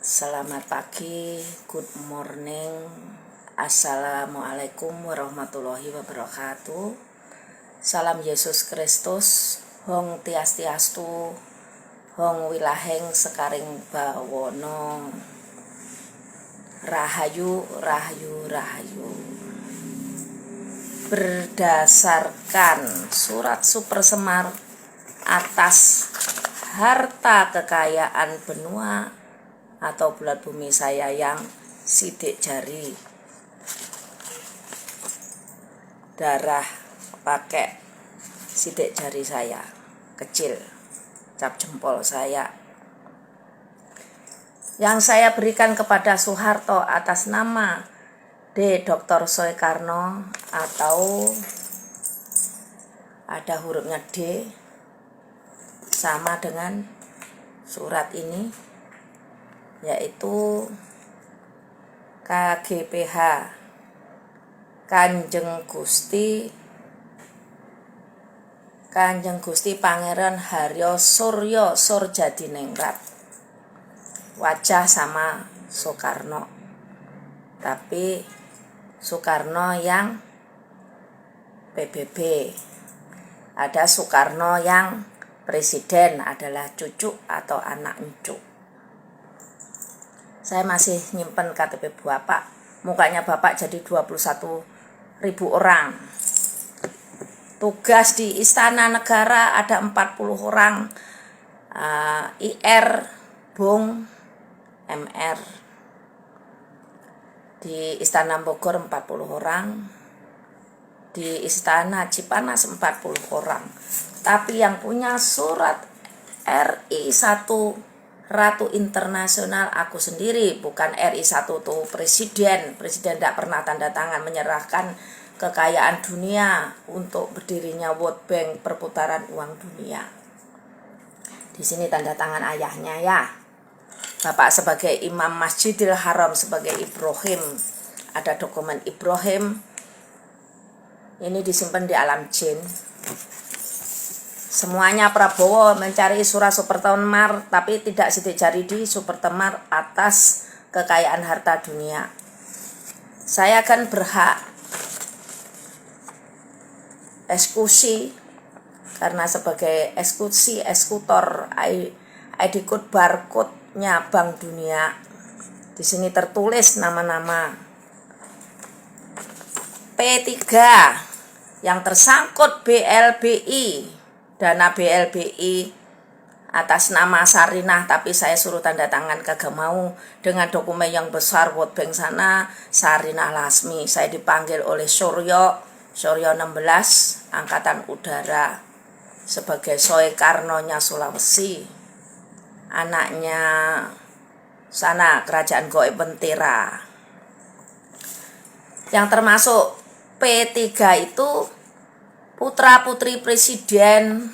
Selamat pagi, good morning, assalamualaikum warahmatullahi wabarakatuh. Salam Yesus Kristus, hong tiastiastu, hong wilaheng sekaring bawono, rahayu, rahayu, rahayu. Berdasarkan surat Super Semar atas harta kekayaan benua atau bulat bumi saya yang sidik jari, darah pakai sidik jari saya kecil, cap jempol saya, yang saya berikan kepada Soeharto atas nama D. Dr. Soekarno, atau ada hurufnya D sama dengan surat ini, yaitu KGPH Kanjeng Gusti Pangeran Haryo Suryo Surjadiningrat. Wajah sama Soekarno, tapi Soekarno yang PBB. Ada Soekarno yang presiden, adalah cucu atau anak encu. Saya masih nyimpen KTP Bapak. Mukanya Bapak jadi 21.000 orang. Tugas di Istana Negara ada 40 orang. IR, Bung, MR. Di Istana Bogor 40 orang. Di Istana Cipanas 40 orang. Tapi yang punya surat RI 1 Ratu Internasional aku sendiri, bukan RI 1 tuh presiden. Presiden tidak pernah tanda tangan menyerahkan kekayaan dunia untuk berdirinya World Bank, perputaran uang dunia. Di sini tanda tangan ayahnya ya. Bapak sebagai Imam Masjidil Haram, sebagai Ibrahim. Ada dokumen Ibrahim. Ini disimpan di alam jin. Semuanya Prabowo mencari surat Super Semar, tapi tidak sidik jari di Super Semar atas kekayaan harta dunia. Saya akan berhak eksekusi karena sebagai eksekutor ID code barcode-nya Bank Dunia. Di sini tertulis nama-nama P3 yang tersangkut BLBI. Dana BLBI atas nama Sarinah, tapi saya suruh tanda tangan, kagak mau. Dengan dokumen yang besar World Bank sana, Sarinah Lasmi. Saya dipanggil oleh Suryo 16 Angkatan Udara sebagai Soekarno-nya Sulawesi, anaknya sana Kerajaan Goib Bentera. Yang termasuk P3 itu putra-putri presiden,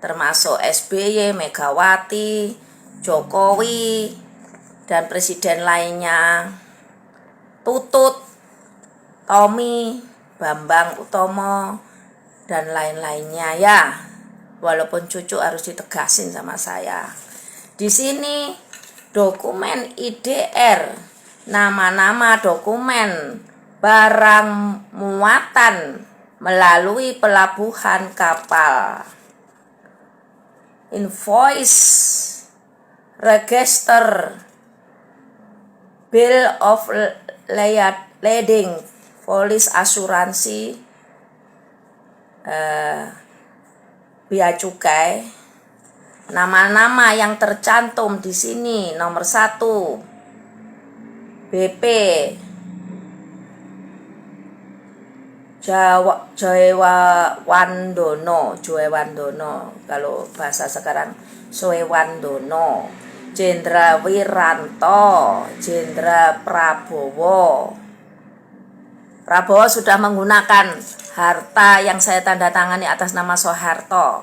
termasuk SBY, Megawati, Jokowi, dan presiden lainnya, Tutut, Tommy, Bambang Utomo, dan lain-lainnya ya. Walaupun cucu harus ditegasin sama saya. Di sini dokumen IDR, nama-nama dokumen barang muatan melalui pelabuhan kapal, invoice, register, bill of lading, polis asuransi, bea cukai. Nama-nama yang tercantum di sini: nomor 1 BP Joewandono, kalau bahasa sekarang Soewandono, Jenderal Wiranto, Jenderal Prabowo. Prabowo sudah menggunakan harta yang saya tanda tangani atas nama Soeharto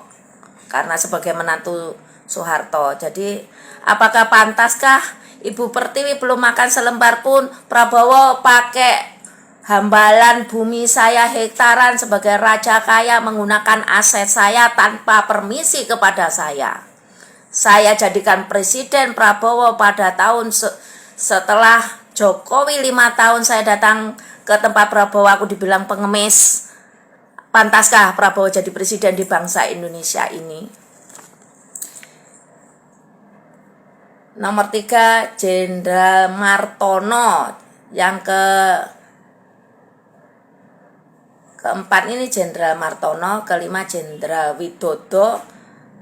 karena sebagai menantu Soeharto. Jadi apakah pantaskah Ibu Pertiwi belum makan selembar pun Prabowo pakai hambalan bumi saya hektaran sebagai raja kaya menggunakan aset saya tanpa permisi kepada saya? saya jadikan presiden Prabowo pada tahun setelah Jokowi 5 tahun saya datang ke tempat Prabowo, aku dibilang pengemis. Pantaskah Prabowo jadi presiden di bangsa Indonesia ini? Nomor 3, Jenderal Martono. Yang keempat ini Jenderal Martono, kelima Jenderal Widodo,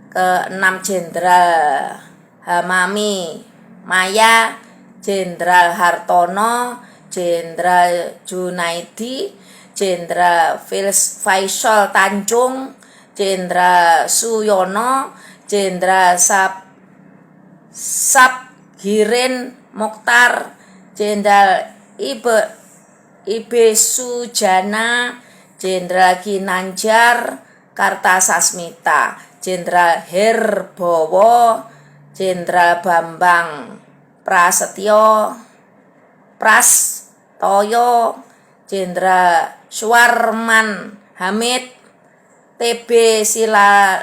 keenam Jenderal Hamami Maya, Jenderal Hartono, Jenderal Junaidi, Jenderal Faisal Tanjung, Jenderal Suyono, Jenderal Sabhirin Mokhtar, Jenderal Ibe Sujana, Jenderal Ginanjar Kartasasmita, Jenderal Herbowo, Jenderal Bambang Prastoyo, Jenderal Suwarman Hamid, TB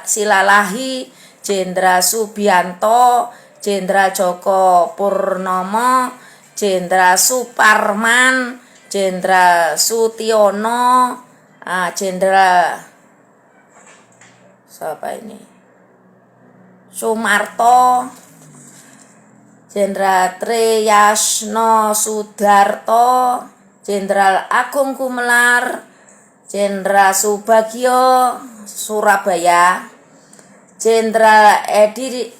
Silalahi, Jenderal Subianto, Jenderal Joko Purnomo, Jenderal Suparman, Jenderal Sutiono, Jenderal siapa ini? Sumarto, Jenderal Triyasno Sudarto, Jenderal Agung Gumelar, Jenderal Subagio Surabaya, Jenderal Edi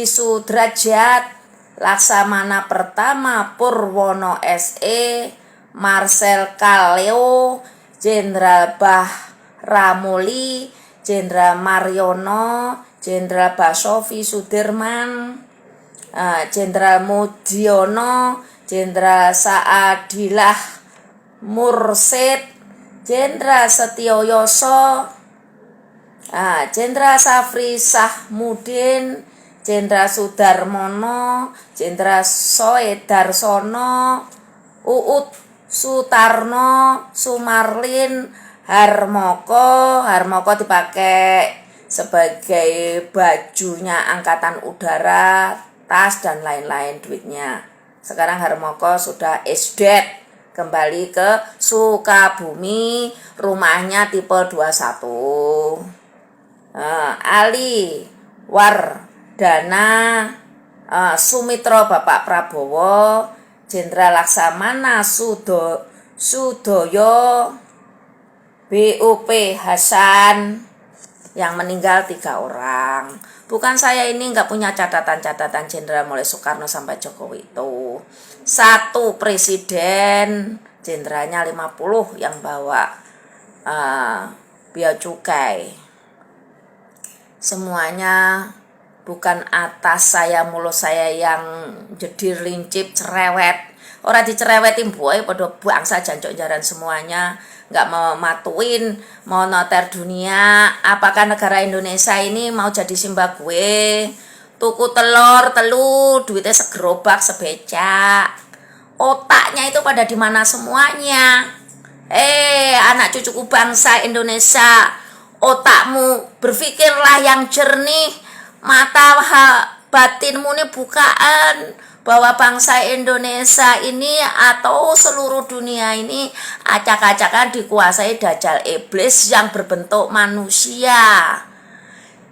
Sudrajat, Laksamana Pertama Purwono SE, Marcel Kaleo, Jenderal Bahramuli, Jenderal Mariono, Jenderal Basofi Sudirman, Jenderal Mudiono, Jenderal Saadillah Mursid, Jenderal Setioyoso, Jenderal Safri Sahmudin, Jenderal Sudarmono, Jenderal Soedarsono, Uut Sutarno, Sumarlin, Harmoko dipakai sebagai bajunya Angkatan Udara, tas dan lain-lain duitnya. Sekarang Harmoko sudah esdet, kembali ke Sukabumi, rumahnya tipe 21. Ali Wardana Sumitro Bapak Prabowo, Jenderal Laksamana Sudoyo, BOP Hasan, yang meninggal 3 orang. Bukan saya ini nggak punya catatan-catatan jenderal mulai Soekarno sampai Jokowi itu. 1 presiden, jenderalnya 50 yang bawa bea cukai. Semuanya bukan atas saya, mulut saya yang jedir lincip cerewet. Orang dicerewetin boy pada bangsa jancok jaran semuanya, nggak mau matuin moneter dunia. Apakah negara Indonesia ini mau jadi Zimbabwe, tuku telur duitnya segerobak sebecak. Otaknya itu pada di mana semuanya? Anak cucuku bangsa Indonesia, otakmu berpikirlah yang jernih, mata batinmu ini bukaan, bahwa bangsa Indonesia ini atau seluruh dunia ini acak-acakan dikuasai dajjal iblis yang berbentuk manusia.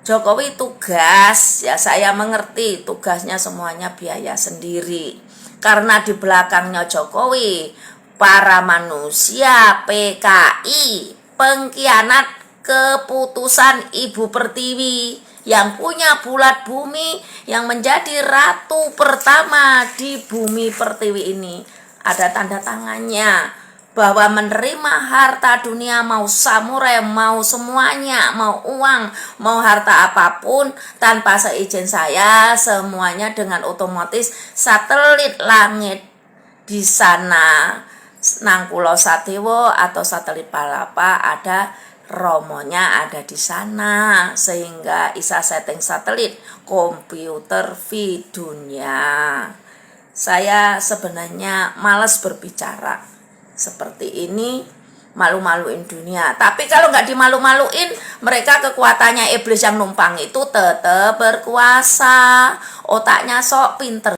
Jokowi tugas, ya saya mengerti tugasnya semuanya biaya sendiri. Karena di belakangnya Jokowi para manusia PKI, pengkhianat keputusan Ibu Pertiwi yang punya bulat bumi, yang menjadi ratu pertama di bumi Pertiwi ini. Ada tanda tangannya bahwa menerima harta dunia, mau samurai, mau semuanya, mau uang, mau harta apapun tanpa seizin saya, semuanya dengan otomatis satelit langit di sana nang Pulau Satewo atau satelit Palapa ada romonya ada di sana, sehingga bisa setting satelit komputer dunia. Saya sebenarnya malas berbicara seperti ini, malu-maluin dunia. Tapi kalau nggak dimalu-maluin, mereka kekuatannya iblis yang numpang itu tetap berkuasa. Otaknya sok pinter.